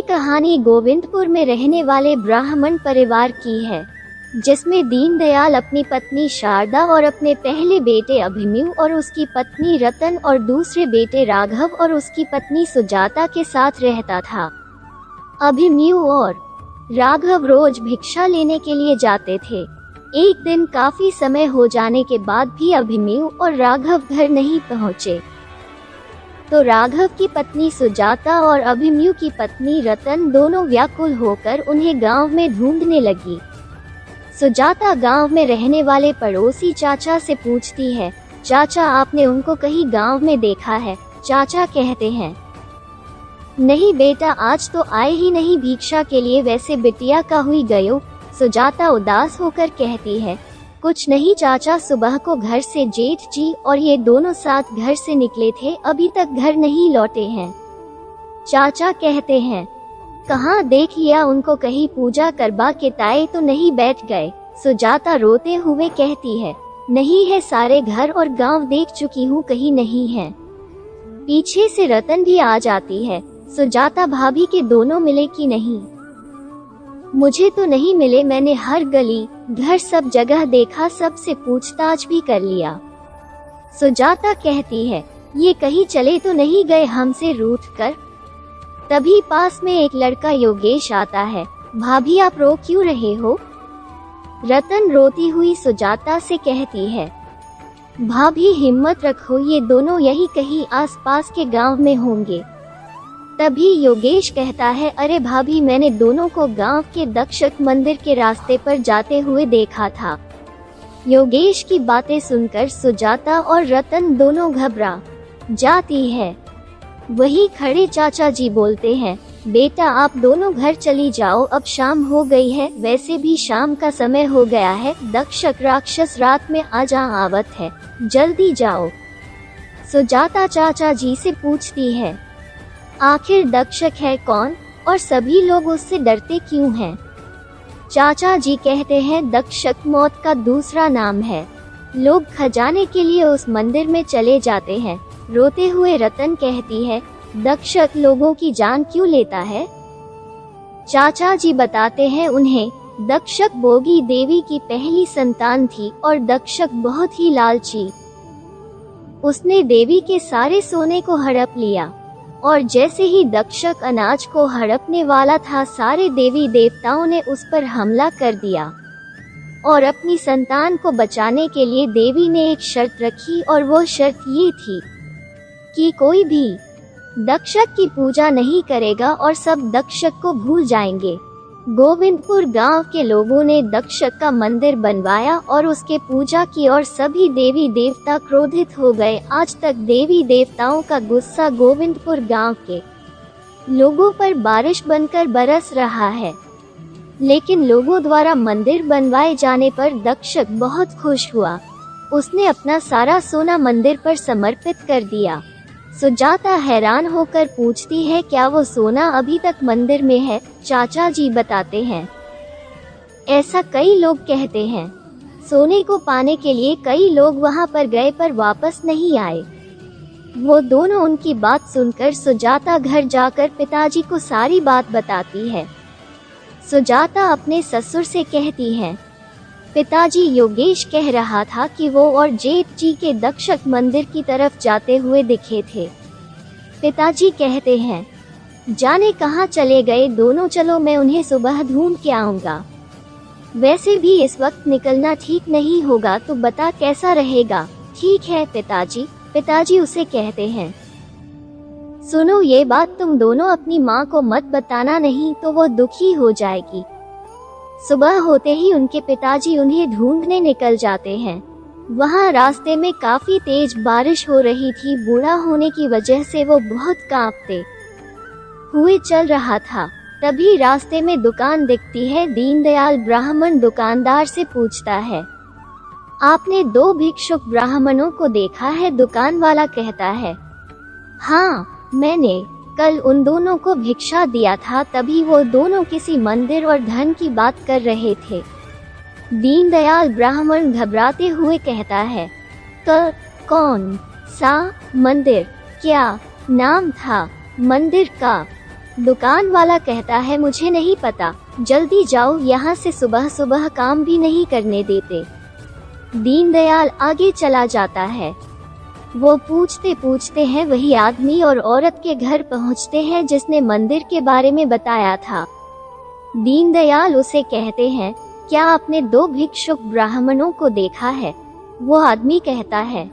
कहानी गोविंदपुर में रहने वाले ब्राह्मण परिवार की है, जिसमें दीनदयाल अपनी पत्नी शारदा और अपने पहले बेटे अभिमन्यु और उसकी पत्नी रतन और दूसरे बेटे राघव और उसकी पत्नी सुजाता के साथ रहता था। अभिमन्यु और राघव रोज भिक्षा लेने के लिए जाते थे। एक दिन काफी समय हो जाने के बाद भी अभिमन्यु और राघव घर नहीं पहुँचे, तो राघव की पत्नी सुजाता और अभिमन्यु की पत्नी रतन दोनों व्याकुल होकर उन्हें गांव में ढूंढने लगी। सुजाता गांव में रहने वाले पड़ोसी चाचा से पूछती है, चाचा आपने उनको कहीं गांव में देखा है? चाचा कहते हैं, नहीं बेटा, आज तो आए ही नहीं भिक्षा के लिए, वैसे बिटिया का हुई गयो। सुजाता उदास होकर कहती है, कुछ नहीं चाचा, सुबह को घर से जेठ जी और ये दोनों साथ घर से निकले थे, अभी तक घर नहीं लौटे हैं। चाचा कहते हैं, कहाँ देख लिया उनको, कहीं पूजा करवा के ताए तो नहीं बैठ गए? सुजाता रोते हुए कहती है, नहीं है, सारे घर और गांव देख चुकी हूँ, कहीं नहीं है। पीछे से रतन भी आ जाती है, सुजाता भाभी के दोनों मिले कि नहीं? मुझे तो नहीं मिले, मैंने हर गली घर सब जगह देखा, सबसे पूछताछ भी कर लिया। सुजाता कहती है, ये कहीं चले तो नहीं गए हमसे रूठ कर? तभी पास में एक लड़का योगेश आता है, भाभी आप रो क्यों रहे हो? रतन रोती हुई सुजाता से कहती है, भाभी हिम्मत रखो, ये दोनों यही कहीं आसपास के गांव में होंगे। तभी योगेश कहता है, अरे भाभी, मैंने दोनों को गांव के दक्षक मंदिर के रास्ते पर जाते हुए देखा था। योगेश की बातें सुनकर सुजाता और रतन दोनों घबरा जाती है। वही खड़े चाचा जी बोलते हैं, बेटा आप दोनों घर चली जाओ, अब शाम हो गई है, वैसे भी शाम का समय हो गया है, दक्षक राक्षस रात में आ जा आवत है, जल्दी जाओ। सुजाता चाचा जी से पूछती है, आखिर दक्षक है कौन और सभी लोग उससे डरते क्यों हैं? चाचा जी कहते हैं, दक्षक मौत का दूसरा नाम है, लोग खजाने के लिए उस मंदिर में चले जाते हैं। रोते हुए रतन कहती है, दक्षक लोगों की जान क्यों लेता है? चाचा जी बताते हैं उन्हें, दक्षक बोगी देवी की पहली संतान थी और दक्षक बहुत ही लालची, उसने देवी के सारे सोने को हड़प लिया और जैसे ही दक्षक अनाज को हड़पने वाला था, सारे देवी देवताओं ने उस पर हमला कर दिया और अपनी संतान को बचाने के लिए देवी ने एक शर्त रखी और वो शर्त ये थी कि कोई भी दक्षक की पूजा नहीं करेगा और सब दक्षक को भूल जाएंगे। गोविंदपुर गांव के लोगों ने दक्षक का मंदिर बनवाया और उसके पूजा की और सभी देवी देवता क्रोधित हो गए। आज तक देवी देवताओं का गुस्सा गोविंदपुर गांव के लोगों पर बारिश बनकर बरस रहा है। लेकिन लोगों द्वारा मंदिर बनवाए जाने पर दक्षक बहुत खुश हुआ, उसने अपना सारा सोना मंदिर पर समर्पित कर दिया। सुजाता हैरान होकर पूछती है, क्या वो सोना अभी तक मंदिर में है? चाचा जी बताते हैं, ऐसा कई लोग कहते हैं। सोने को पाने के लिए कई लोग वहां पर गए पर वापस नहीं आए। वो दोनों उनकी बात सुनकर सुजाता घर जाकर पिताजी को सारी बात बताती है। सुजाता अपने ससुर से कहती है, पिताजी, योगेश कह रहा था कि वो और जेठ जी के दक्षक मंदिर की तरफ जाते हुए दिखे थे। पिताजी कहते हैं, जाने कहाँ चले गए दोनों, चलो मैं उन्हें सुबह ढूंढ के आऊँगा। वैसे भी इस वक्त निकलना ठीक नहीं होगा, तो बता कैसा रहेगा? ठीक है पिताजी, पिताजी उसे कहते हैं, सुनो ये बात तुम दोनों अपनी माँ को मत बताना, नहीं तो वो दुखी हो जाएगी। सुबह होते ही उनके पिताजी उन्हें ढूंढने निकल जाते हैं। वहाँ रास्ते में काफी तेज बारिश हो रही थी, बूढ़ा होने की वजह से वो बहुत कांपते हुए चल रहा था। तभी रास्ते में दुकान दिखती है। दीनदयाल ब्राह्मण दुकानदार से पूछता है, आपने दो भिक्षुक ब्राह्मणों को देखा है? दुकान वाला कहता है, हाँ, मैंने कल उन दोनों को भिक्षा दिया था। तभी वो दोनों किसी मंदिर और धन की बात कर रहे थे। दीनदयाल ब्राह्मण घबराते हुए कहता है, कौन सा मंदिर? क्या नाम था मंदिर का? दुकान वाला कहता है मुझे नहीं पता, जल्दी जाओ यहाँ से, सुबह सुबह काम भी नहीं करने देते। दीनदयाल आगे चला जाता है। वो पूछते पूछते हैं वही आदमी और औरत के घर पहुँचते हैं जिसने मंदिर के बारे में बताया था। दीनदयाल उसे कहते हैं, क्या आपने 2 भिक्षुक ब्राह्मणों को देखा है? वो आदमी कहता है,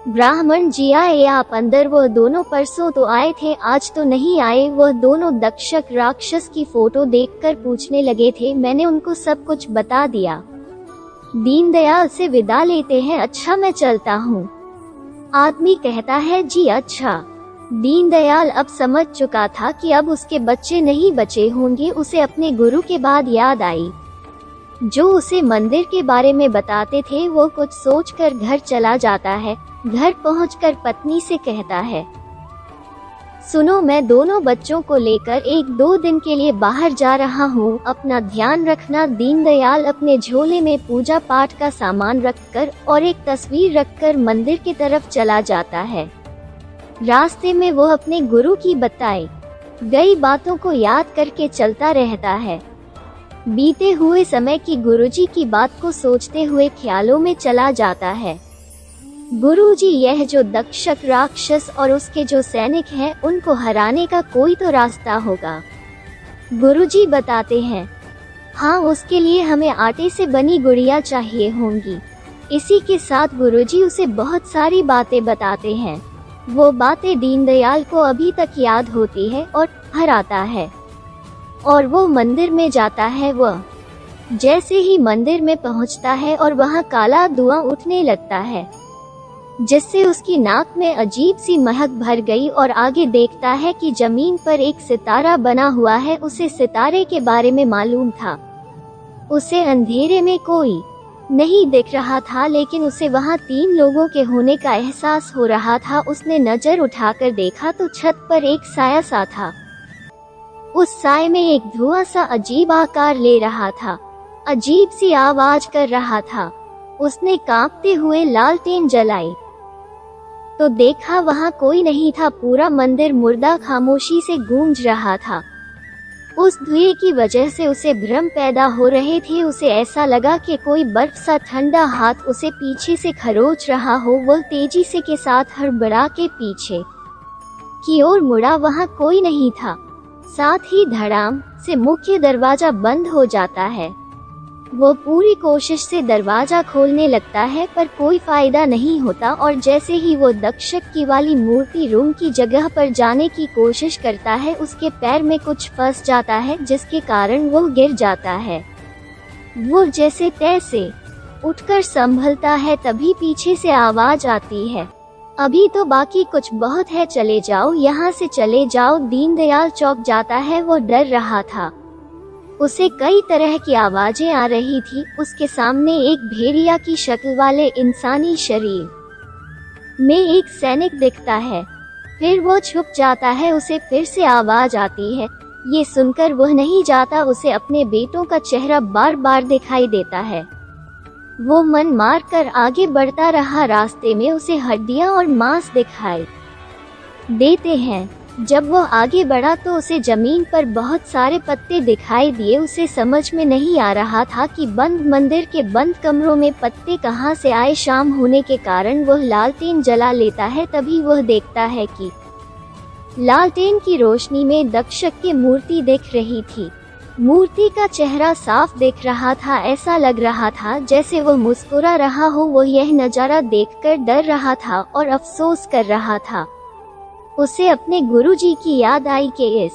ब्राह्मण जी आए आप अंदर, वह दोनों परसों तो आए थे, आज तो नहीं आए। वह दोनों दक्षक राक्षस की फोटो देखकर पूछने लगे थे, मैंने उनको सब कुछ बता दिया। दीनदयाल से विदा लेते हैं, अच्छा मैं चलता हूँ। आदमी कहता है, जी अच्छा। दीनदयाल अब समझ चुका था कि अब उसके बच्चे नहीं बचे होंगे। उसे अपने गुरु के बाद याद आई जो उसे मंदिर के बारे में बताते थे। वो कुछ सोचकर घर चला जाता है। घर पहुंचकर पत्नी से कहता है, सुनो, मैं दोनों बच्चों को लेकर 1-2 दिन के लिए बाहर जा रहा हूँ, अपना ध्यान रखना। दीनदयाल अपने झोले में पूजा पाठ का सामान रखकर और एक तस्वीर रखकर मंदिर की तरफ चला जाता है। रास्ते में वो अपने गुरु की बताई गई बातों को याद करके चलता रहता है। बीते हुए समय की गुरुजी की बात को सोचते हुए ख्यालों में चला जाता है। गुरुजी, यह जो दक्षक राक्षस और उसके जो सैनिक हैं, उनको हराने का कोई तो रास्ता होगा। गुरुजी बताते हैं, हाँ, उसके लिए हमें आटे से बनी गुड़िया चाहिए होंगी। इसी के साथ गुरुजी उसे बहुत सारी बातें बताते हैं। वो बातें दीनदयाल को अभी तक याद होती है और हराता है और वो मंदिर में जाता है। वह जैसे ही मंदिर में पहुंचता है और वहां काला धुआं उठने लगता है जिससे उसकी नाक में अजीब सी महक भर गई और आगे देखता है कि जमीन पर एक सितारा बना हुआ है। उसे सितारे के बारे में मालूम था। उसे अंधेरे में कोई नहीं दिख रहा था, लेकिन उसे वहां 3 लोगों के होने का एहसास हो रहा था। उसने नजर उठाकर देखा तो छत पर एक साया सा था। उस साए में एक धुआं सा अजीब आकार ले रहा था, अजीब सी आवाज कर रहा था। उसने कांपते हुए लालटेन जलाई तो देखा वहां कोई नहीं था। पूरा मंदिर मुर्दा खामोशी से गूंज रहा था। उस धुएं की वजह से उसे भ्रम पैदा हो रहे थे। उसे ऐसा लगा कि कोई बर्फ सा ठंडा हाथ उसे पीछे से खरोच रहा हो। वह तेजी से के साथ हड़बड़ा के पीछे की ओर मुड़ा, वहां कोई नहीं था। साथ ही धड़ाम से मुख्य दरवाजा बंद हो जाता है। वो पूरी कोशिश से दरवाजा खोलने लगता है पर कोई फायदा नहीं होता और जैसे ही वो दक्षक की वाली मूर्ति रूम की जगह पर जाने की कोशिश करता है, उसके पैर में कुछ फंस जाता है जिसके कारण वो गिर जाता है। वो जैसे तैसे उठकर संभलता है तभी पीछे से आवाज आती है, अभी तो बाकी कुछ बहुत है, चले जाओ, यहाँ से चले जाओ। दीनदयाल चौंक जाता है। वो डर रहा था। उसे कई तरह की आवाजें आ रही थी। उसके सामने एक भेड़िया की शक्ल वाले इंसानी शरीर में एक सैनिक दिखता है। फिर वो छुप जाता है। उसे फिर से आवाज आती है। ये सुनकर वह नहीं जाता। उसे अपने बेटों का चेहरा बार बार दिखाई देता है। वो मन मार कर आगे बढ़ता रहा। रास्ते में उसे हड्डियां और मांस दिखाई देते हैं। जब वो आगे बढ़ा तो उसे जमीन पर बहुत सारे पत्ते दिखाई दिए। उसे समझ में नहीं आ रहा था कि बंद मंदिर के बंद कमरों में पत्ते कहाँ से आए। शाम होने के कारण वह लालटेन जला लेता है। तभी वह देखता है कि लालटेन की रोशनी में दक्षक की मूर्ति दिख रही थी। मूर्ति का चेहरा साफ दिख रहा था। ऐसा लग रहा था जैसे वह मुस्कुरा रहा हो। वह यह नजारा देखकर डर रहा था और अफसोस कर रहा था। उसे अपने गुरुजी की याद आई कि इस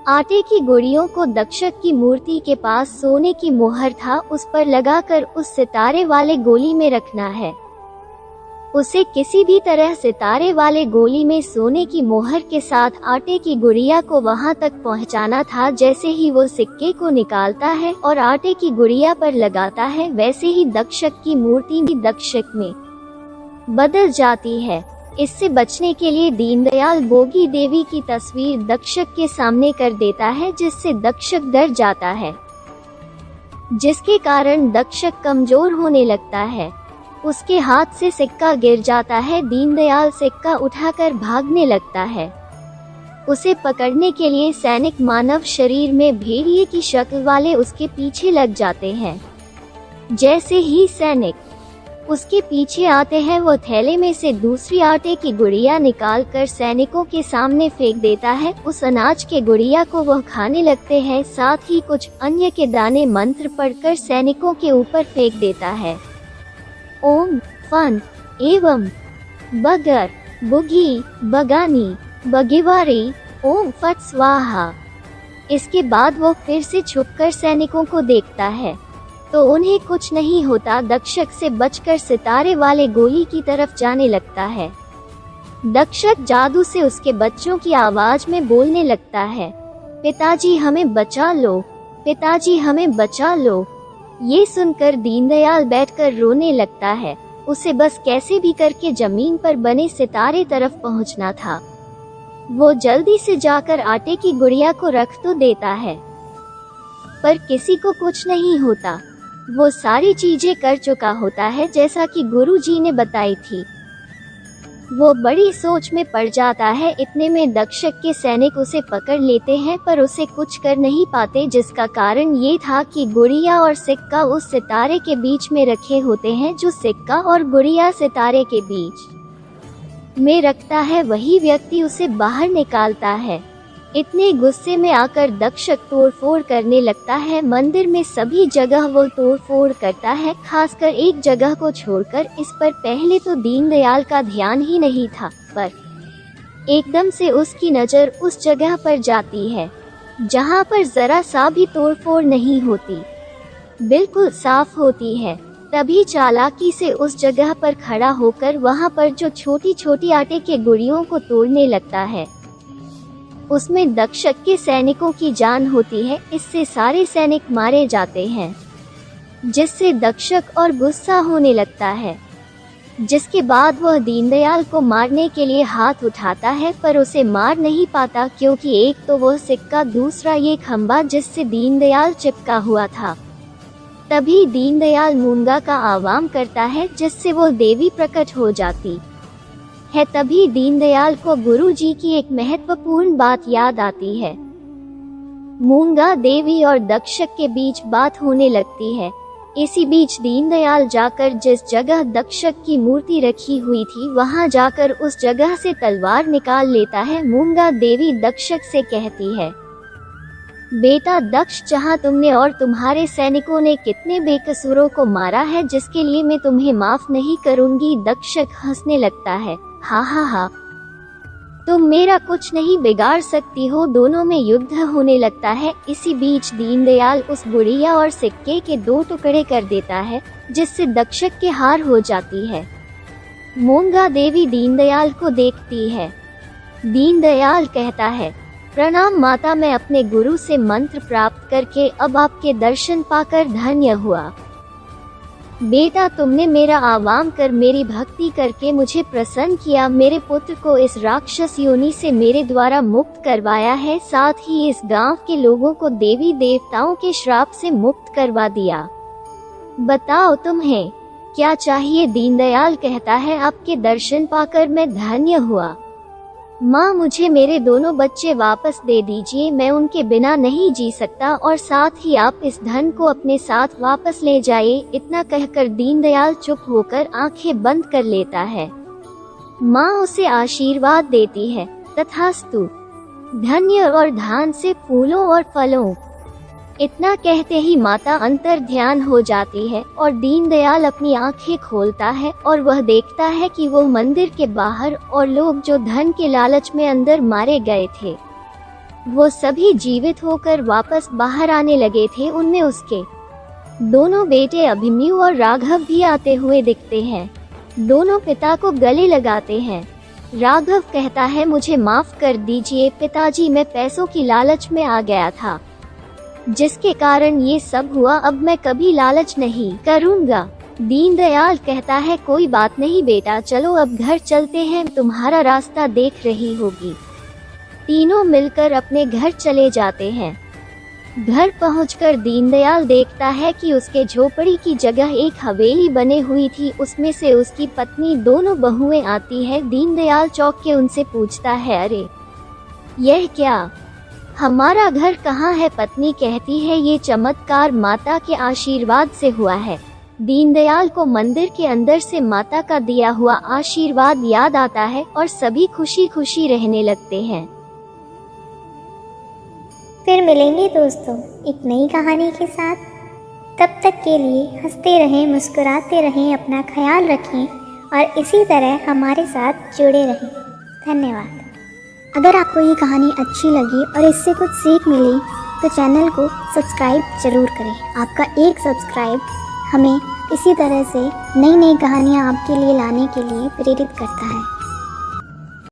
आटे की गुड़ियों को दक्षक की मूर्ति के पास सोने की मोहर था, उस पर लगाकर उस सितारे वाले गोली में रखना है। उसे किसी भी तरह सितारे वाले गोली में सोने की मोहर के साथ आटे की गुड़िया को वहां तक पहुंचाना था। जैसे ही वो सिक्के को निकालता है और आटे की गुड़िया पर लगाता है, वैसे ही दक्षक की मूर्ति भी दक्षक में बदल जाती है। इससे बचने के लिए दीनदयाल बोगी देवी की तस्वीर दक्षक के सामने कर देता है, जिससे दक्षक डर जाता है, जिसके कारण दक्षक कमजोर होने लगता है। उसके हाथ से सिक्का गिर जाता है। दीनदयाल सिक्का उठाकर भागने लगता है। उसे पकड़ने के लिए सैनिक मानव शरीर में भेड़िए की शक्ल वाले उसके पीछे लग जाते हैं। जैसे ही सैनिक उसके पीछे आते हैं, वो थैले में से दूसरी आटे की गुड़िया निकालकर सैनिकों के सामने फेंक देता है। उस अनाज के गुड़िया को वह खाने लगते हैं, साथ ही कुछ अन्य के दाने मंत्र पढ़कर सैनिकों के ऊपर फेंक देता है। ओम फन एवं बगर बुगी बगानी बगीवारी ओम फट स्वाहा। इसके बाद वो फिर से छुपकर सैनिकों को देखता है तो उन्हें कुछ नहीं होता। दक्षक से बचकर सितारे वाले गोली की तरफ जाने लगता है। दक्षक जादू से उसके बच्चों की आवाज में बोलने लगता है, पिताजी हमें बचा लो, पिताजी हमें बचा लो। ये सुनकर दीनदयाल बैठकर रोने लगता है। उसे बस कैसे भी करके जमीन पर बने सितारे तरफ पहुंचना था। वो जल्दी से जाकर आटे की गुड़िया को रख तो देता है, पर किसी को कुछ नहीं होता। वो सारी चीजें कर चुका होता है जैसा कि गुरुजी ने बताई थी। वो बड़ी सोच में पड़ जाता है। इतने में दक्षक के सैनिक उसे पकड़ लेते हैं, पर उसे कुछ कर नहीं पाते, जिसका कारण ये था कि गुड़िया और सिक्का उस सितारे के बीच में रखे होते हैं। जो सिक्का और गुड़िया सितारे के बीच में रखता है, वही व्यक्ति उसे बाहर निकालता है। इतने गुस्से में आकर दक्षक तोड़फोड़ करने लगता है। मंदिर में सभी जगह वो तोड़फोड़ करता है, खासकर एक जगह को छोड़कर। इस पर पहले तो दीनदयाल का ध्यान ही नहीं था, पर एकदम से उसकी नज़र उस जगह पर जाती है जहां पर जरा सा भी तोड़फोड़ नहीं होती, बिल्कुल साफ होती है। तभी चालाकी से उस जगह पर खड़ा होकर वहां पर जो छोटी छोटी आटे के गुड़ियों को तोड़ने लगता है। उसमें दक्षक के सैनिकों की जान होती है। इससे सारे सैनिक मारे जाते हैं, जिससे दक्षक और गुस्सा होने लगता है। जिसके बाद वह दीनदयाल को मारने के लिए हाथ उठाता है, पर उसे मार नहीं पाता, क्योंकि एक तो वह सिक्का, दूसरा ये खंबा जिससे दीनदयाल चिपका हुआ था। तभी दीनदयाल मूंगा का आह्वान करता है, जिससे वह देवी प्रकट हो जाती है। तभी दीनदयाल को गुरुजी की एक महत्वपूर्ण बात याद आती है। मूंगा देवी और दक्षक के बीच बात होने लगती है। इसी बीच दीनदयाल जाकर जिस जगह दक्षक की मूर्ति रखी हुई थी, वहां जाकर उस जगह से तलवार निकाल लेता है। मूंगा देवी दक्षक से कहती है, बेटा दक्ष, जहाँ तुमने और तुम्हारे सैनिकों ने कितने बेकसूरों को मारा है, जिसके लिए मैं तुम्हें माफ नहीं करूंगी। दक्षक हंसने लगता है, हा हा हा, तुम मेरा कुछ नहीं बिगाड़ सकती हो। दोनों में युद्ध होने लगता है। इसी बीच दीनदयाल उस गुड़िया और सिक्के के 2 टुकड़े कर देता है, जिससे दक्षक के हार हो जाती है। मूंगा देवी दीनदयाल को देखती है। दीनदयाल कहता है, प्रणाम माता, मैं अपने गुरु से मंत्र प्राप्त करके अब आपके दर्शन पाकर धन्य हुआ। बेटा, तुमने मेरा आह्वान कर मेरी भक्ति करके मुझे प्रसन्न किया। मेरे पुत्र को इस राक्षस योनि से मेरे द्वारा मुक्त करवाया है, साथ ही इस गांव के लोगों को देवी देवताओं के श्राप से मुक्त करवा दिया। बताओ तुम्हें क्या चाहिए? दीनदयाल कहता है, आपके दर्शन पाकर मैं धन्य हुआ। माँ, मुझे मेरे दोनों बच्चे वापस दे दीजिए, मैं उनके बिना नहीं जी सकता, और साथ ही आप इस धन को अपने साथ वापस ले जाइए। इतना कहकर दीनदयाल चुप होकर आंखें बंद कर लेता है। माँ उसे आशीर्वाद देती है, तथास्तु, धन्य और धान से फूलों और फलों। इतना कहते ही माता अंतर ध्यान हो जाती है और दीनदयाल अपनी आंखें खोलता है और वह देखता है कि वो मंदिर के बाहर और लोग जो धन के लालच में अंदर मारे गए थे, वो सभी जीवित होकर वापस बाहर आने लगे थे। उनमें उसके दोनों बेटे अभिमन्यु और राघव भी आते हुए दिखते हैं। दोनों पिता को गले लगाते हैं। राघव कहता है, मुझे माफ कर दीजिए पिताजी, मैं पैसों की लालच में आ गया था, जिसके कारण ये सब हुआ। अब मैं कभी लालच नहीं करूँगा। दीनदयाल कहता है, कोई बात नहीं बेटा, चलो अब घर चलते हैं, तुम्हारा रास्ता देख रही होगी। तीनों मिलकर अपने घर चले जाते हैं। घर पहुंचकर दीनदयाल देखता है कि उसके झोपड़ी की जगह एक हवेली बनी हुई थी, उसमें से उसकी पत्नी, दोनों बहुएं आती है। दीनदयाल चौंक के उनसे पूछता है, अरे यह क्या? हमारा घर कहाँ है? पत्नी कहती है ये चमत्कार माता के आशीर्वाद से हुआ है। दीनदयाल को मंदिर के अंदर से माता का दिया हुआ आशीर्वाद याद आता है और सभी खुशी खुशी रहने लगते हैं। फिर मिलेंगे दोस्तों एक नई कहानी के साथ। तब तक के लिए हंसते रहें, मुस्कुराते रहें, अपना ख्याल रखें और इसी तरह हमारे साथ जुड़े रहें। धन्यवाद। अगर आपको ये कहानी अच्छी लगी और इससे कुछ सीख मिली तो चैनल को सब्सक्राइब ज़रूर करें। आपका एक सब्सक्राइब हमें इसी तरह से नई नई कहानियाँ आपके लिए लाने के लिए प्रेरित करता है।